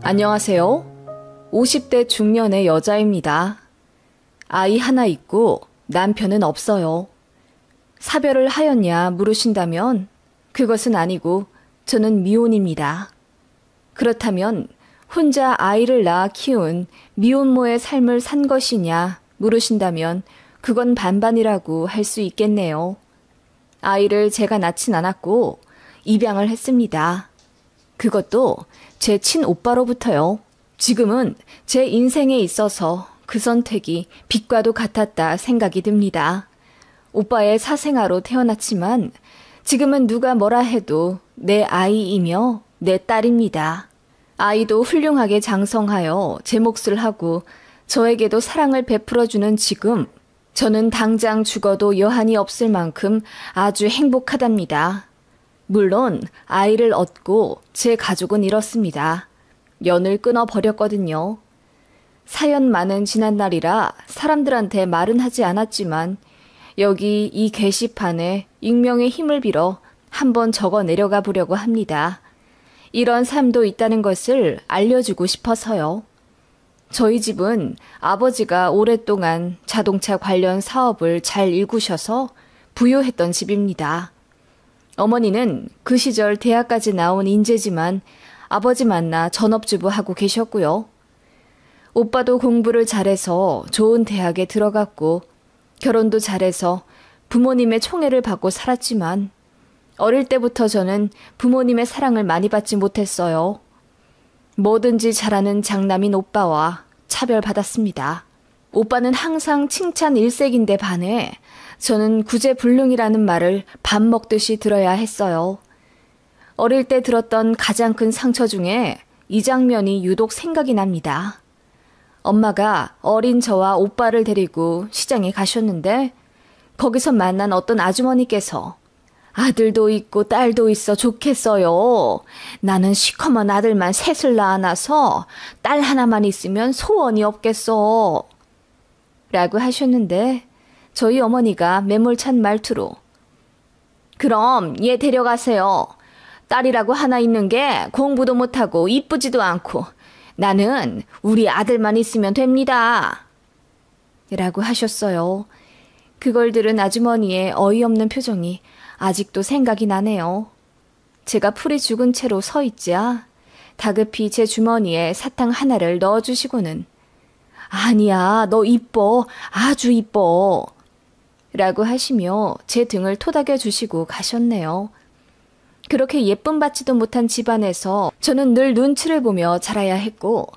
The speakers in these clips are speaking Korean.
안녕하세요. 50대 중년의 여자입니다. 아이 하나 있고 남편은 없어요. 사별을 하였냐 물으신다면 그것은 아니고 저는 미혼입니다. 그렇다면 혼자 아이를 낳아 키운 미혼모의 삶을 산 것이냐 물으신다면 그건 반반이라고 할 수 있겠네요. 아이를 제가 낳진 않았고 입양을 했습니다. 그것도 제 친오빠로부터요. 지금은 제 인생에 있어서 그 선택이 빛과도 같았다 생각이 듭니다. 오빠의 사생아로 태어났지만 지금은 누가 뭐라 해도 내 아이이며 내 딸입니다. 아이도 훌륭하게 장성하여 제 몫을 하고 저에게도 사랑을 베풀어주는 지금 저는 당장 죽어도 여한이 없을 만큼 아주 행복하답니다. 물론 아이를 얻고 제 가족은 이렇습니다. 연을 끊어버렸거든요. 사연 많은 지난날이라 사람들한테 말은 하지 않았지만 여기 이 게시판에 익명의 힘을 빌어 한번 적어 내려가 보려고 합니다. 이런 삶도 있다는 것을 알려주고 싶어서요. 저희 집은 아버지가 오랫동안 자동차 관련 사업을 잘 일구셔서 부유했던 집입니다. 어머니는 그 시절 대학까지 나온 인재지만 아버지 만나 전업주부 하고 계셨고요. 오빠도 공부를 잘해서 좋은 대학에 들어갔고 결혼도 잘해서 부모님의 총애를 받고 살았지만 어릴 때부터 저는 부모님의 사랑을 많이 받지 못했어요. 뭐든지 잘하는 장남인 오빠와 차별받았습니다. 오빠는 항상 칭찬 일색인데 반해 저는 구제불능이라는 말을 밥 먹듯이 들어야 했어요. 어릴 때 들었던 가장 큰 상처 중에 이 장면이 유독 생각이 납니다. 엄마가 어린 저와 오빠를 데리고 시장에 가셨는데 거기서 만난 어떤 아주머니께서 아들도 있고 딸도 있어 좋겠어요. 나는 시커먼 아들만 셋을 낳아놔서 딸 하나만 있으면 소원이 없겠어. 라고 하셨는데 저희 어머니가 매몰찬 말투로 그럼 얘 데려가세요. 딸이라고 하나 있는 게 공부도 못하고 이쁘지도 않고 나는 우리 아들만 있으면 됩니다. 라고 하셨어요. 그걸 들은 아주머니의 어이없는 표정이 아직도 생각이 나네요. 제가 풀이 죽은 채로 서 있자 다급히 제 주머니에 사탕 하나를 넣어주시고는 아니야, 너 이뻐, 아주 이뻐. 라고 하시며 제 등을 토닥여 주시고 가셨네요. 그렇게 예쁨 받지도 못한 집안에서 저는 늘 눈치를 보며 자라야 했고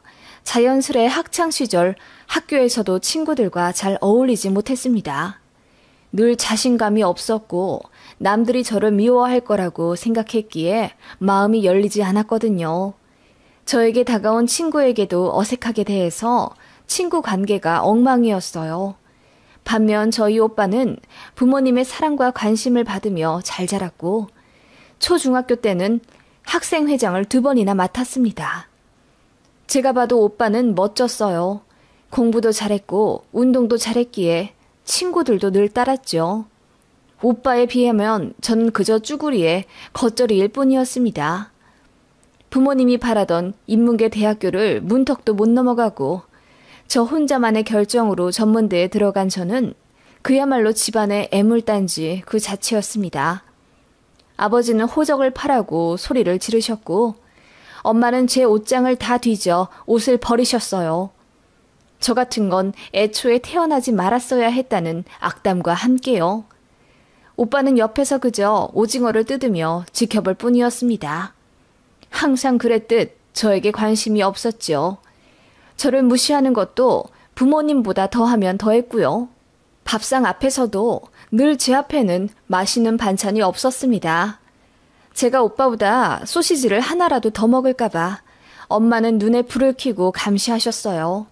자연스레 학창시절 학교에서도 친구들과 잘 어울리지 못했습니다. 늘 자신감이 없었고 남들이 저를 미워할 거라고 생각했기에 마음이 열리지 않았거든요. 저에게 다가온 친구에게도 어색하게 대해서 친구 관계가 엉망이었어요. 반면 저희 오빠는 부모님의 사랑과 관심을 받으며 잘 자랐고 초중학교 때는 학생회장을 2번이나 맡았습니다. 제가 봐도 오빠는 멋졌어요. 공부도 잘했고 운동도 잘했기에 친구들도 늘 따랐죠. 오빠에 비하면 전 그저 쭈구리에 겉절이일 뿐이었습니다. 부모님이 바라던 인문계 대학교를 문턱도 못 넘어가고 저 혼자만의 결정으로 전문대에 들어간 저는 그야말로 집안의 애물단지 그 자체였습니다. 아버지는 호적을 파라고 소리를 지르셨고 엄마는 제 옷장을 다 뒤져 옷을 버리셨어요. 저 같은 건 애초에 태어나지 말았어야 했다는 악담과 함께요. 오빠는 옆에서 그저 오징어를 뜯으며 지켜볼 뿐이었습니다. 항상 그랬듯 저에게 관심이 없었죠. 저를 무시하는 것도 부모님보다 더하면 더했고요. 밥상 앞에서도 늘 제 앞에는 맛있는 반찬이 없었습니다. 제가 오빠보다 소시지를 하나라도 더 먹을까봐 엄마는 눈에 불을 켜고 감시하셨어요.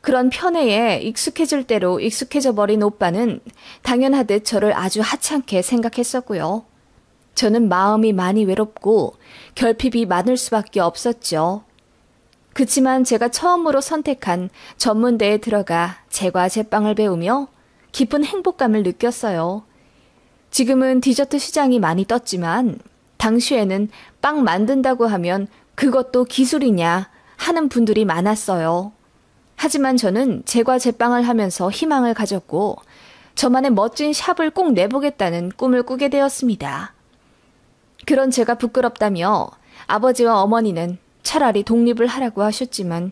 그런 편애에 익숙해질 대로 익숙해져 버린 오빠는 당연하듯 저를 아주 하찮게 생각했었고요. 저는 마음이 많이 외롭고 결핍이 많을 수밖에 없었죠. 그치만 제가 처음으로 선택한 전문대에 들어가 제과 제빵을 배우며 깊은 행복감을 느꼈어요. 지금은 디저트 시장이 많이 떴지만 당시에는 빵 만든다고 하면 그것도 기술이냐 하는 분들이 많았어요. 하지만 저는 제과 제빵을 하면서 희망을 가졌고 저만의 멋진 샵을 꼭 내보겠다는 꿈을 꾸게 되었습니다. 그런 제가 부끄럽다며 아버지와 어머니는 차라리 독립을 하라고 하셨지만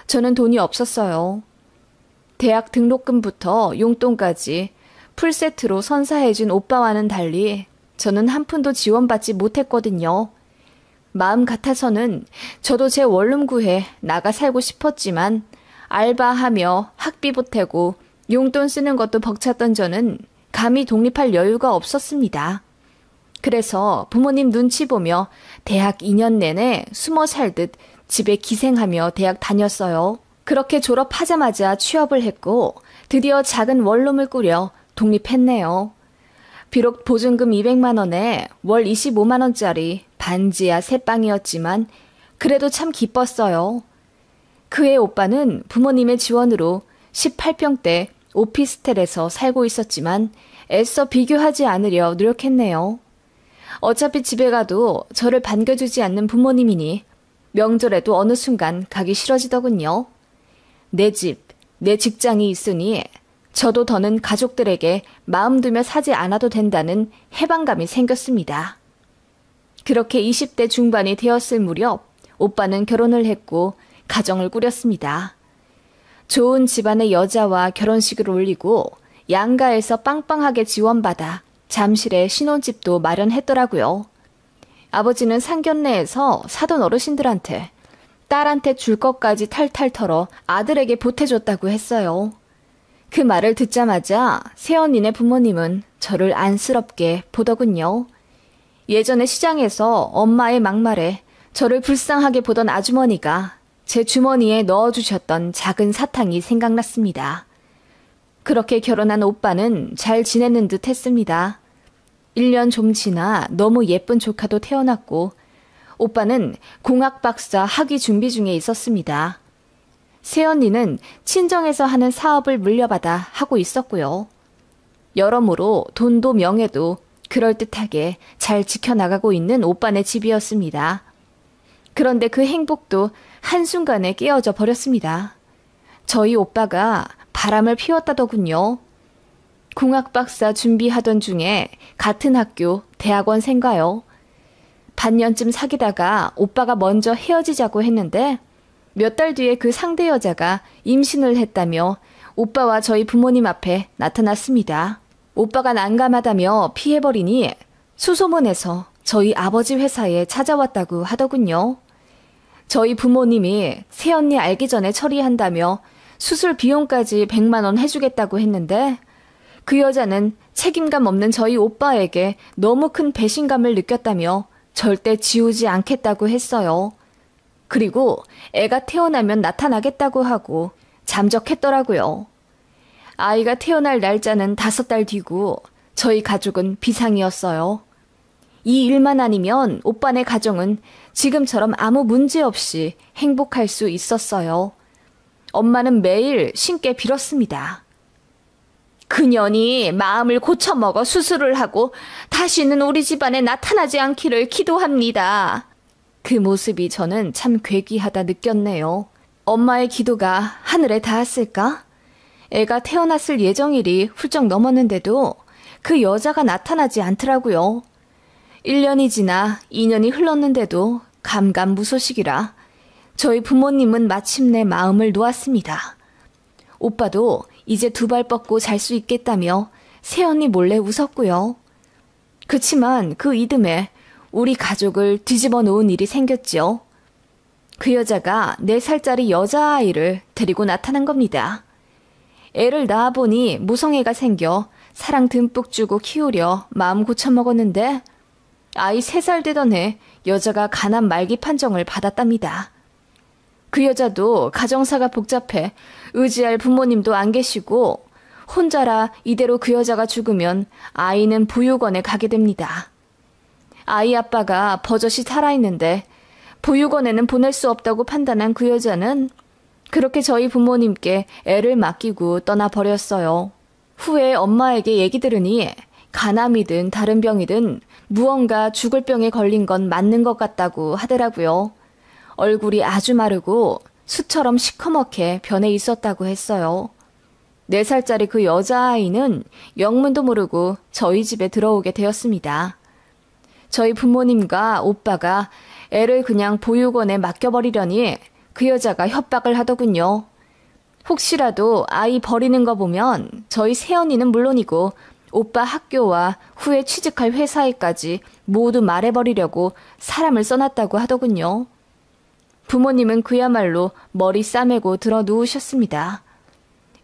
저는 돈이 없었어요. 대학 등록금부터 용돈까지 풀세트로 선사해준 오빠와는 달리 저는 한 푼도 지원받지 못했거든요. 마음 같아서는 저도 제 원룸 구해 나가 살고 싶었지만 알바하며 학비 보태고 용돈 쓰는 것도 벅찼던 저는 감히 독립할 여유가 없었습니다. 그래서 부모님 눈치 보며 대학 2년 내내 숨어 살듯 집에 기생하며 대학 다녔어요. 그렇게 졸업하자마자 취업을 했고 드디어 작은 원룸을 꾸려 독립했네요. 비록 보증금 200만 원에 월 25만 원짜리 반지하 새빵이었지만 그래도 참 기뻤어요. 그의 오빠는 부모님의 지원으로 18평대 오피스텔에서 살고 있었지만 애써 비교하지 않으려 노력했네요. 어차피 집에 가도 저를 반겨주지 않는 부모님이니 명절에도 어느 순간 가기 싫어지더군요. 내 집, 내 직장이 있으니 저도 더는 가족들에게 마음 두며 사지 않아도 된다는 해방감이 생겼습니다. 그렇게 20대 중반이 되었을 무렵 오빠는 결혼을 했고 가정을 꾸렸습니다. 좋은 집안의 여자와 결혼식을 올리고 양가에서 빵빵하게 지원받아 잠실에 신혼집도 마련했더라고요. 아버지는 상견례에서 사돈 어르신들한테 딸한테 줄 것까지 탈탈 털어 아들에게 보태줬다고 했어요. 그 말을 듣자마자 새언니네 부모님은 저를 안쓰럽게 보더군요. 예전에 시장에서 엄마의 막말에 저를 불쌍하게 보던 아주머니가 제 주머니에 넣어주셨던 작은 사탕이 생각났습니다. 그렇게 결혼한 오빠는 잘 지내는 듯 했습니다. 1년 좀 지나 너무 예쁜 조카도 태어났고 오빠는 공학 박사 학위 준비 중에 있었습니다. 새언니는 친정에서 하는 사업을 물려받아 하고 있었고요. 여러모로 돈도 명예도 그럴듯하게 잘 지켜나가고 있는 오빠네 집이었습니다. 그런데 그 행복도 한순간에 깨어져 버렸습니다. 저희 오빠가 바람을 피웠다더군요. 공학 박사 준비하던 중에 같은 학교 대학원생가요. 반년쯤 사귀다가 오빠가 먼저 헤어지자고 했는데 몇 달 뒤에 그 상대 여자가 임신을 했다며 오빠와 저희 부모님 앞에 나타났습니다. 오빠가 난감하다며 피해버리니 수소문해서 저희 아버지 회사에 찾아왔다고 하더군요. 저희 부모님이 새언니 알기 전에 처리한다며 수술 비용까지 100만 원 해주겠다고 했는데 그 여자는 책임감 없는 저희 오빠에게 너무 큰 배신감을 느꼈다며 절대 지우지 않겠다고 했어요. 그리고 애가 태어나면 나타나겠다고 하고 잠적했더라고요. 아이가 태어날 날짜는 5달 뒤고 저희 가족은 비상이었어요. 이 일만 아니면 오빠네 가정은 지금처럼 아무 문제 없이 행복할 수 있었어요. 엄마는 매일 신께 빌었습니다. 그년이 마음을 고쳐먹어 수술을 하고 다시는 우리 집안에 나타나지 않기를 기도합니다. 그 모습이 저는 참 괴기하다 느꼈네요. 엄마의 기도가 하늘에 닿았을까? 애가 태어났을 예정일이 훌쩍 넘었는데도 그 여자가 나타나지 않더라고요. 1년이 지나 2년이 흘렀는데도 감감무소식이라 저희 부모님은 마침내 마음을 놓았습니다. 오빠도 이제 2발 뻗고 잘 수 있겠다며 새언니 몰래 웃었고요. 그치만 그 이듬해 우리 가족을 뒤집어 놓은 일이 생겼죠. 그 여자가 4살짜리 여자아이를 데리고 나타난 겁니다. 애를 낳아보니 모성애가 생겨 사랑 듬뿍 주고 키우려 마음 고쳐먹었는데 아이 3살 되던 해 여자가 간암 말기 판정을 받았답니다. 그 여자도 가정사가 복잡해 의지할 부모님도 안 계시고 혼자라 이대로 그 여자가 죽으면 아이는 보육원에 가게 됩니다. 아이 아빠가 버젓이 살아있는데 보육원에는 보낼 수 없다고 판단한 그 여자는 그렇게 저희 부모님께 애를 맡기고 떠나버렸어요. 후에 엄마에게 얘기 들으니 간암이든 다른 병이든 무언가 죽을 병에 걸린 건 맞는 것 같다고 하더라고요. 얼굴이 아주 마르고 수처럼 시커멓게 변해 있었다고 했어요. 4살짜리 그 여자아이는 영문도 모르고 저희 집에 들어오게 되었습니다. 저희 부모님과 오빠가 애를 그냥 보육원에 맡겨버리려니 그 여자가 협박을 하더군요. 혹시라도 아이 버리는 거 보면 저희 새언니는 물론이고 오빠 학교와 후에 취직할 회사에까지 모두 말해버리려고 사람을 써놨다고 하더군요. 부모님은 그야말로 머리 싸매고 들어 누우셨습니다.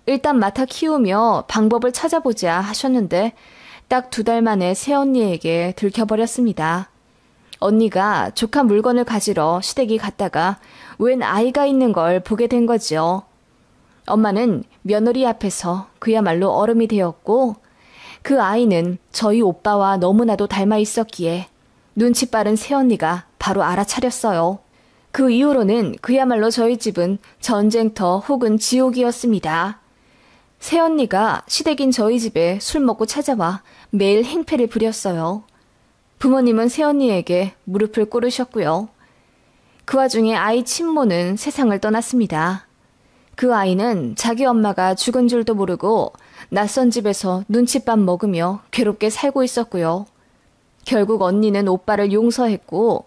일단 맡아 키우며 방법을 찾아보자 하셨는데 딱 2달 만에 새언니에게 들켜버렸습니다. 언니가 조카 물건을 가지러 시댁이 갔다가 웬 아이가 있는 걸 보게 된 거죠. 엄마는 며느리 앞에서 그야말로 얼음이 되었고 그 아이는 저희 오빠와 너무나도 닮아 있었기에 눈치 빠른 새언니가 바로 알아차렸어요. 그 이후로는 그야말로 저희 집은 전쟁터 혹은 지옥이었습니다. 새언니가 시댁인 저희 집에 술 먹고 찾아와 매일 행패를 부렸어요. 부모님은 새언니에게 무릎을 꿇으셨고요. 그 와중에 아이 친모는 세상을 떠났습니다. 그 아이는 자기 엄마가 죽은 줄도 모르고 낯선 집에서 눈칫밥 먹으며 괴롭게 살고 있었고요. 결국 언니는 오빠를 용서했고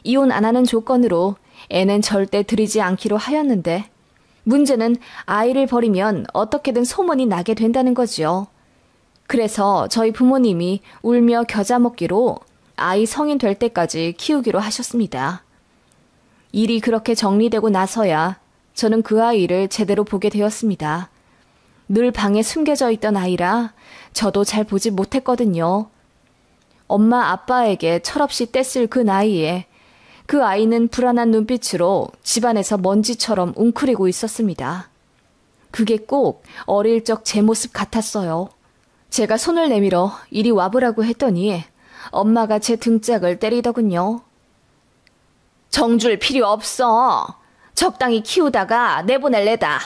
이혼 안 하는 조건으로 애는 절대 들이지 않기로 하였는데 문제는 아이를 버리면 어떻게든 소문이 나게 된다는 거지요. 그래서 저희 부모님이 울며 겨자 먹기로 아이 성인 될 때까지 키우기로 하셨습니다. 일이 그렇게 정리되고 나서야 저는 그 아이를 제대로 보게 되었습니다. 늘 방에 숨겨져 있던 아이라 저도 잘 보지 못했거든요. 엄마 아빠에게 철없이 떼쓸 그 나이에 그 아이는 불안한 눈빛으로 집안에서 먼지처럼 웅크리고 있었습니다. 그게 꼭 어릴 적 제 모습 같았어요. 제가 손을 내밀어 이리 와보라고 했더니 엄마가 제 등짝을 때리더군요. 정줄 필요 없어. 적당히 키우다가 내보낼래다.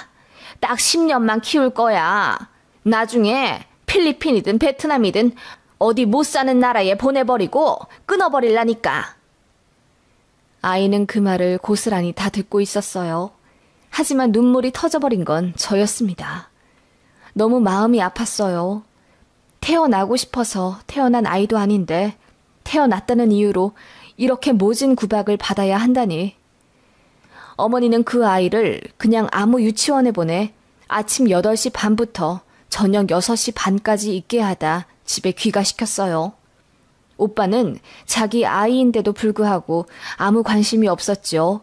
딱 10년만 키울 거야. 나중에 필리핀이든 베트남이든 어디 못 사는 나라에 보내버리고 끊어버릴라니까. 아이는 그 말을 고스란히 다 듣고 있었어요. 하지만 눈물이 터져버린 건 저였습니다. 너무 마음이 아팠어요. 태어나고 싶어서 태어난 아이도 아닌데 태어났다는 이유로 이렇게 모진 구박을 받아야 한다니. 어머니는 그 아이를 그냥 아무 유치원에 보내 아침 8시 반부터 저녁 6시 반까지 있게 하다 집에 귀가시켰어요. 오빠는 자기 아이인데도 불구하고 아무 관심이 없었죠.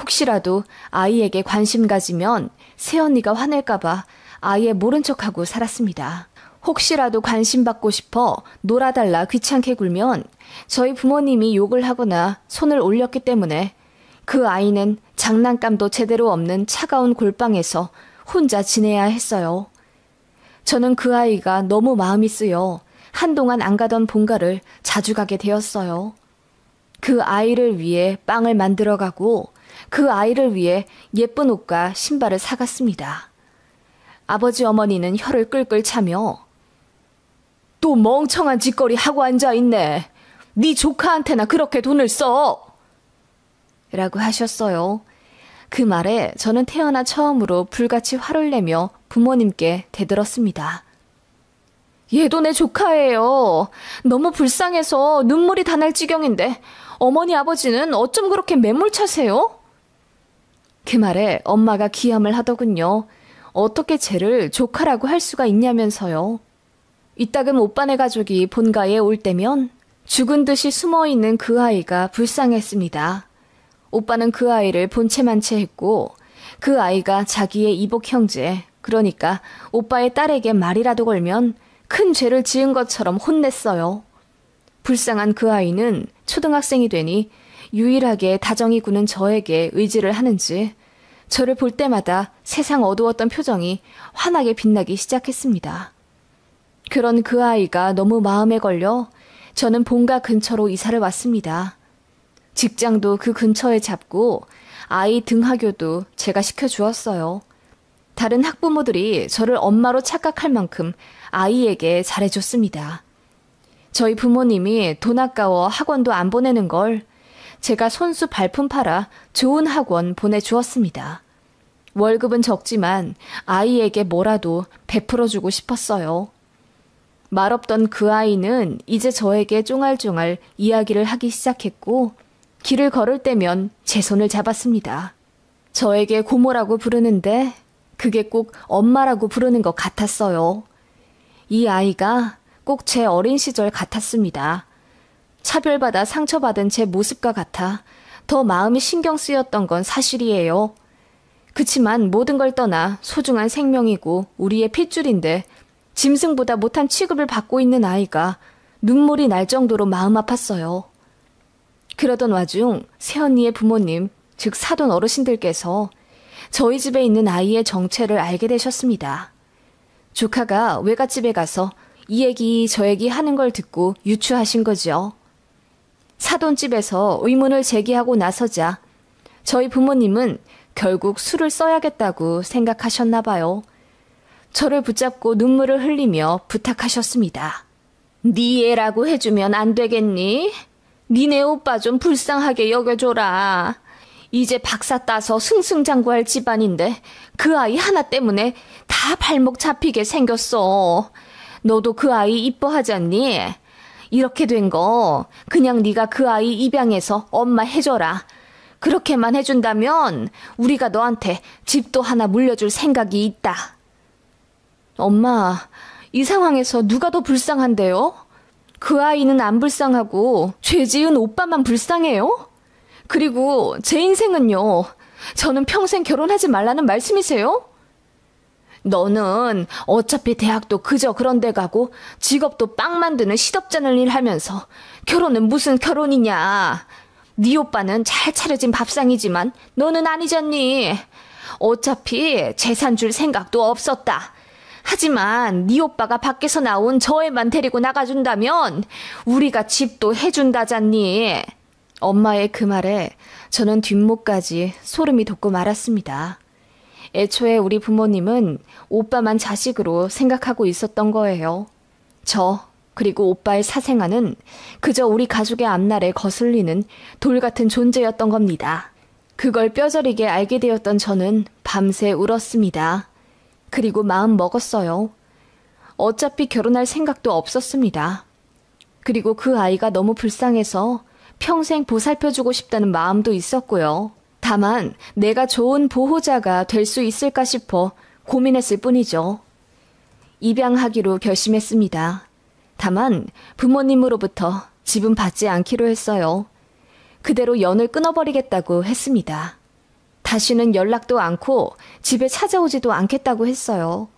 혹시라도 아이에게 관심 가지면 새언니가 화낼까봐 아예 모른 척하고 살았습니다. 혹시라도 관심 받고 싶어 놀아달라 귀찮게 굴면 저희 부모님이 욕을 하거나 손을 올렸기 때문에 그 아이는 장난감도 제대로 없는 차가운 골방에서 혼자 지내야 했어요. 저는 그 아이가 너무 마음이 쓰여 한동안 안 가던 본가를 자주 가게 되었어요. 그 아이를 위해 빵을 만들어가고 그 아이를 위해 예쁜 옷과 신발을 사갔습니다. 아버지 어머니는 혀를 끌끌 차며 또 멍청한 짓거리 하고 앉아있네. 네 조카한테나 그렇게 돈을 써. 라고 하셨어요. 그 말에 저는 태어나 처음으로 불같이 화를 내며 부모님께 대들었습니다. 얘도 내 조카예요. 너무 불쌍해서 눈물이 다 날 지경인데 어머니 아버지는 어쩜 그렇게 매몰차세요? 그 말에 엄마가 기함을 하더군요. 어떻게 쟤를 조카라고 할 수가 있냐면서요. 이따금 오빠네 가족이 본가에 올 때면 죽은 듯이 숨어있는 그 아이가 불쌍했습니다. 오빠는 그 아이를 본체만 채 했고 그 아이가 자기의 이복 형제, 그러니까 오빠의 딸에게 말이라도 걸면 큰 죄를 지은 것처럼 혼냈어요. 불쌍한 그 아이는 초등학생이 되니 유일하게 다정이 구는 저에게 의지를 하는지 저를 볼 때마다 세상 어두웠던 표정이 환하게 빛나기 시작했습니다. 그런 그 아이가 너무 마음에 걸려 저는 본가 근처로 이사를 왔습니다. 직장도 그 근처에 잡고 아이 등하교도 제가 시켜주었어요. 다른 학부모들이 저를 엄마로 착각할 만큼 아이에게 잘해줬습니다. 저희 부모님이 돈 아까워 학원도 안 보내는 걸 제가 손수 발품 팔아 좋은 학원 보내주었습니다. 월급은 적지만 아이에게 뭐라도 베풀어주고 싶었어요. 말없던 그 아이는 이제 저에게 쫑알쫑알 이야기를 하기 시작했고 길을 걸을 때면 제 손을 잡았습니다. 저에게 고모라고 부르는데 그게 꼭 엄마라고 부르는 것 같았어요. 이 아이가 꼭 제 어린 시절 같았습니다. 차별받아 상처받은 제 모습과 같아 더 마음이 신경 쓰였던 건 사실이에요. 그치만 모든 걸 떠나 소중한 생명이고 우리의 핏줄인데 짐승보다 못한 취급을 받고 있는 아이가 눈물이 날 정도로 마음 아팠어요. 그러던 와중 새언니의 부모님, 즉 사돈 어르신들께서 저희 집에 있는 아이의 정체를 알게 되셨습니다. 조카가 외갓집에 가서 이 얘기 저 얘기 하는 걸 듣고 유추하신 거죠. 사돈집에서 의문을 제기하고 나서자 저희 부모님은 결국 술을 써야겠다고 생각하셨나 봐요. 저를 붙잡고 눈물을 흘리며 부탁하셨습니다. 네 애라고 해주면 안 되겠니? 니네 오빠 좀 불쌍하게 여겨줘라. 이제 박사 따서 승승장구할 집안인데 그 아이 하나 때문에 다 발목 잡히게 생겼어. 너도 그 아이 이뻐하잖니? 이렇게 된 거 그냥 네가 그 아이 입양해서 엄마 해줘라. 그렇게만 해준다면 우리가 너한테 집도 하나 물려줄 생각이 있다. 엄마, 이 상황에서 누가 더 불쌍한데요? 그 아이는 안 불쌍하고 죄 지은 오빠만 불쌍해요? 그리고 제 인생은요. 저는 평생 결혼하지 말라는 말씀이세요? 너는 어차피 대학도 그저 그런 데 가고 직업도 빵 만드는 시덥잖은 일 하면서 결혼은 무슨 결혼이냐. 네 오빠는 잘 차려진 밥상이지만 너는 아니잖니. 어차피 재산 줄 생각도 없었다. 하지만 네 오빠가 밖에서 나온 저 애만 데리고 나가준다면 우리가 집도 해준다잖니. 엄마의 그 말에 저는 뒷목까지 소름이 돋고 말았습니다. 애초에 우리 부모님은 오빠만 자식으로 생각하고 있었던 거예요. 저 그리고 오빠의 사생아는 그저 우리 가족의 앞날에 거슬리는 돌 같은 존재였던 겁니다. 그걸 뼈저리게 알게 되었던 저는 밤새 울었습니다. 그리고 마음 먹었어요. 어차피 결혼할 생각도 없었습니다. 그리고 그 아이가 너무 불쌍해서 평생 보살펴주고 싶다는 마음도 있었고요. 다만 내가 좋은 보호자가 될 수 있을까 싶어 고민했을 뿐이죠. 입양하기로 결심했습니다. 다만 부모님으로부터 집은 받지 않기로 했어요. 그대로 연을 끊어버리겠다고 했습니다. 다시는 연락도 않고 집에 찾아오지도 않겠다고 했어요.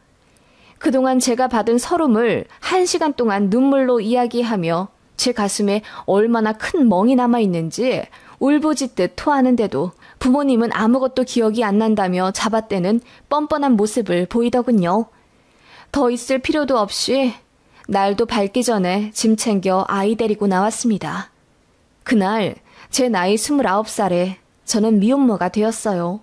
그동안 제가 받은 서름을 1시간 동안 눈물로 이야기하며 제 가슴에 얼마나 큰 멍이 남아있는지 울부짖듯 토하는데도 부모님은 아무것도 기억이 안 난다며 잡아떼는 뻔뻔한 모습을 보이더군요. 더 있을 필요도 없이 날도 밝기 전에 짐 챙겨 아이 데리고 나왔습니다. 그날 제 나이 29살에 저는 미혼모가 되었어요.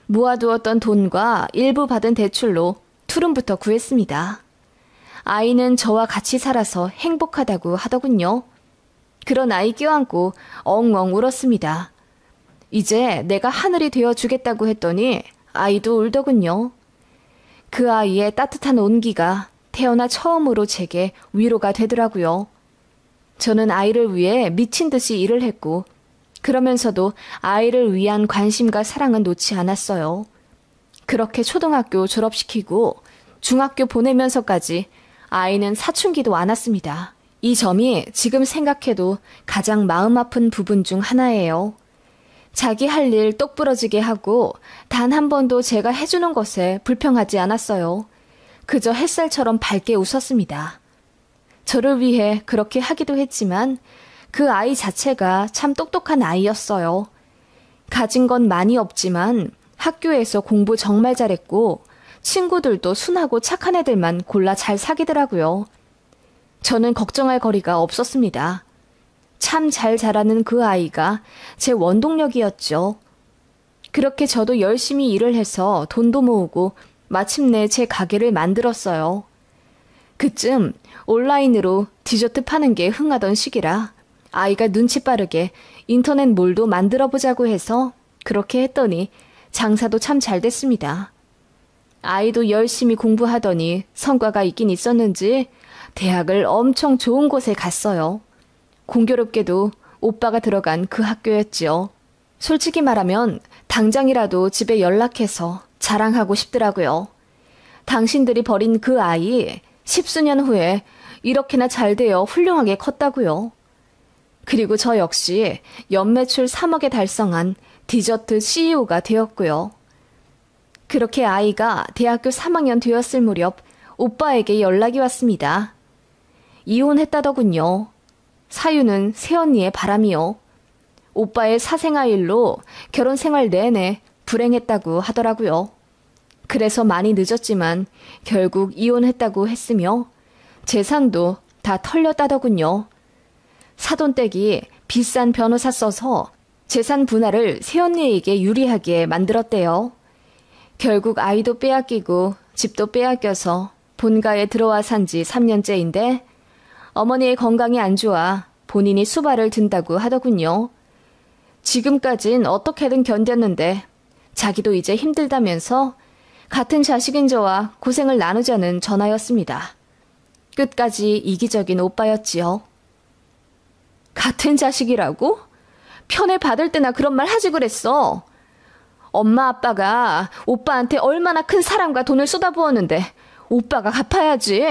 모아두었던 돈과 일부 받은 대출로 투룸부터 구했습니다. 아이는 저와 같이 살아서 행복하다고 하더군요. 그런 아이 껴안고 엉엉 울었습니다. 이제 내가 하늘이 되어주겠다고 했더니 아이도 울더군요. 그 아이의 따뜻한 온기가 태어나 처음으로 제게 위로가 되더라고요. 저는 아이를 위해 미친 듯이 일을 했고 그러면서도 아이를 위한 관심과 사랑은 놓지 않았어요. 그렇게 초등학교 졸업시키고 중학교 보내면서까지 아이는 사춘기도 않았습니다. 이 점이 지금 생각해도 가장 마음 아픈 부분 중 하나예요. 자기 할 일 똑부러지게 하고 단 한 번도 제가 해주는 것에 불평하지 않았어요. 그저 햇살처럼 밝게 웃었습니다. 저를 위해 그렇게 하기도 했지만 그 아이 자체가 참 똑똑한 아이였어요. 가진 건 많이 없지만 학교에서 공부 정말 잘했고 친구들도 순하고 착한 애들만 골라 잘 사귀더라고요. 저는 걱정할 거리가 없었습니다. 참 잘 자라는 그 아이가 제 원동력이었죠. 그렇게 저도 열심히 일을 해서 돈도 모으고 마침내 제 가게를 만들었어요. 그쯤 온라인으로 디저트 파는 게 흥하던 시기라 아이가 눈치 빠르게 인터넷 몰도 만들어 보자고 해서 그렇게 했더니 장사도 참 잘 됐습니다. 아이도 열심히 공부하더니 성과가 있긴 있었는지 대학을 엄청 좋은 곳에 갔어요. 공교롭게도 오빠가 들어간 그 학교였지요. 솔직히 말하면 당장이라도 집에 연락해서 자랑하고 싶더라고요. 당신들이 버린 그 아이 10수년 후에 이렇게나 잘 되어 훌륭하게 컸다고요. 그리고 저 역시 연매출 3억에 달성한 디저트 CEO가 되었고요. 그렇게 아이가 대학교 3학년 되었을 무렵 오빠에게 연락이 왔습니다. 이혼했다더군요. 사유는 새언니의 바람이요. 오빠의 사생아 일로 결혼 생활 내내 불행했다고 하더라고요. 그래서 많이 늦었지만 결국 이혼했다고 했으며 재산도 다 털렸다더군요. 사돈댁이 비싼 변호사 써서 재산 분할을 새언니에게 유리하게 만들었대요. 결국 아이도 빼앗기고 집도 빼앗겨서 본가에 들어와 산 지 3년째인데 어머니의 건강이 안 좋아 본인이 수발을 든다고 하더군요. 지금까진 어떻게든 견뎠는데 자기도 이제 힘들다면서 같은 자식인 저와 고생을 나누자는 전화였습니다. 끝까지 이기적인 오빠였지요. 같은 자식이라고? 편을 받을 때나 그런 말 하지 그랬어. 엄마 아빠가 오빠한테 얼마나 큰 사랑과 돈을 쏟아부었는데 오빠가 갚아야지.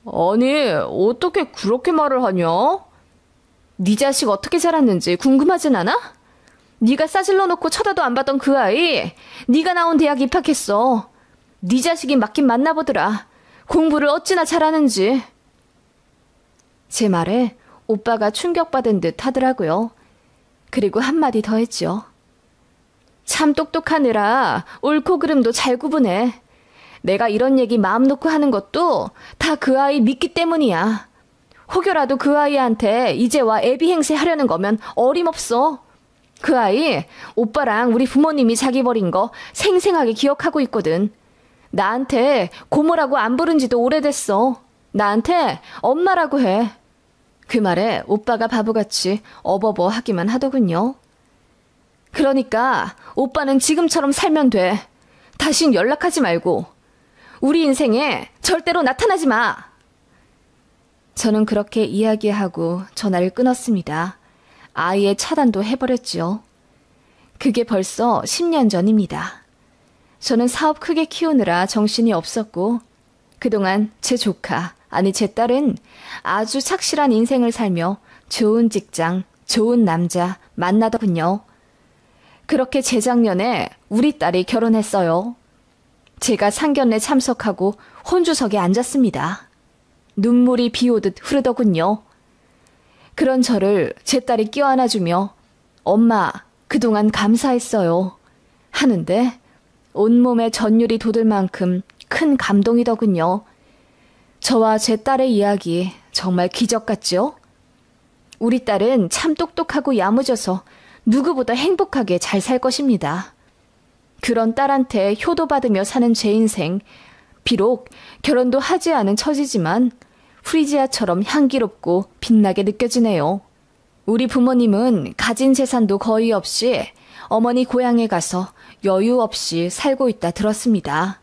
아니, 어떻게 그렇게 말을 하냐? 네 자식 어떻게 자랐는지 궁금하진 않아? 네가 싸질러 놓고 쳐다도 안 봤던 그 아이, 네가 나온 대학 입학했어. 네 자식이 맞긴 맞나 보더라. 공부를 어찌나 잘하는지. 제 말에 오빠가 충격받은 듯 하더라고요. 그리고 한마디 더 했죠. 참 똑똑하느라 옳고 그름도 잘 구분해. 내가 이런 얘기 마음 놓고 하는 것도 다 그 아이 믿기 때문이야. 혹여라도 그 아이한테 이제와 애비 행세 하려는 거면 어림없어. 그 아이 오빠랑 우리 부모님이 자기 버린 거 생생하게 기억하고 있거든. 나한테 고모라고 안 부른 지도 오래됐어. 나한테 엄마라고 해. 그 말에 오빠가 바보같이 어버버 하기만 하더군요. 그러니까 오빠는 지금처럼 살면 돼. 다신 연락하지 말고. 우리 인생에 절대로 나타나지 마. 저는 그렇게 이야기하고 전화를 끊었습니다. 아이의 차단도 해버렸죠. 그게 벌써 10년 전입니다. 저는 사업 크게 키우느라 정신이 없었고 그동안 제 조카, 아니 제 딸은 아주 착실한 인생을 살며 좋은 직장, 좋은 남자 만나더군요. 그렇게 재작년에 우리 딸이 결혼했어요. 제가 상견례 참석하고 혼주석에 앉았습니다. 눈물이 비오듯 흐르더군요. 그런 저를 제 딸이 껴안아주며 엄마, 그동안 감사했어요. 하는데 온몸에 전율이 돋을 만큼 큰 감동이더군요. 저와 제 딸의 이야기 정말 기적 같죠? 우리 딸은 참 똑똑하고 야무져서 누구보다 행복하게 잘 살 것입니다. 그런 딸한테 효도받으며 사는 제 인생, 비록 결혼도 하지 않은 처지지만 프리지아처럼 향기롭고 빛나게 느껴지네요. 우리 부모님은 가진 재산도 거의 없이 어머니 고향에 가서 여유 없이 살고 있다 들었습니다.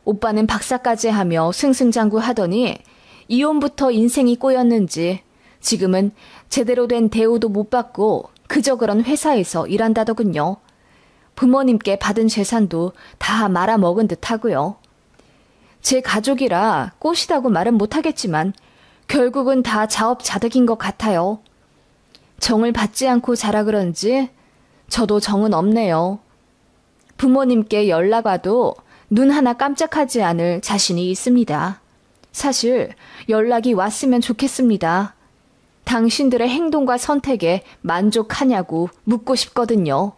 오빠는 박사까지 하며 승승장구하더니 이혼부터 인생이 꼬였는지 지금은 제대로 된 대우도 못 받고 그저 그런 회사에서 일한다더군요. 부모님께 받은 재산도 다 말아먹은 듯 하고요. 제 가족이라 꼬시다고 말은 못하겠지만 결국은 다 자업자득인 것 같아요. 정을 받지 않고 자라 그런지 저도 정은 없네요. 부모님께 연락 와도 눈 하나 깜짝하지 않을 자신이 있습니다. 사실 연락이 왔으면 좋겠습니다. 당신들의 행동과 선택에 만족하냐고 묻고 싶거든요.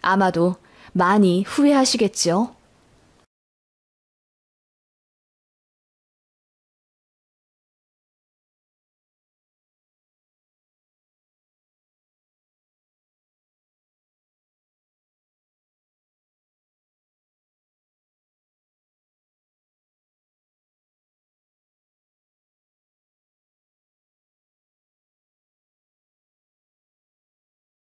아마도 많이 후회하시겠죠?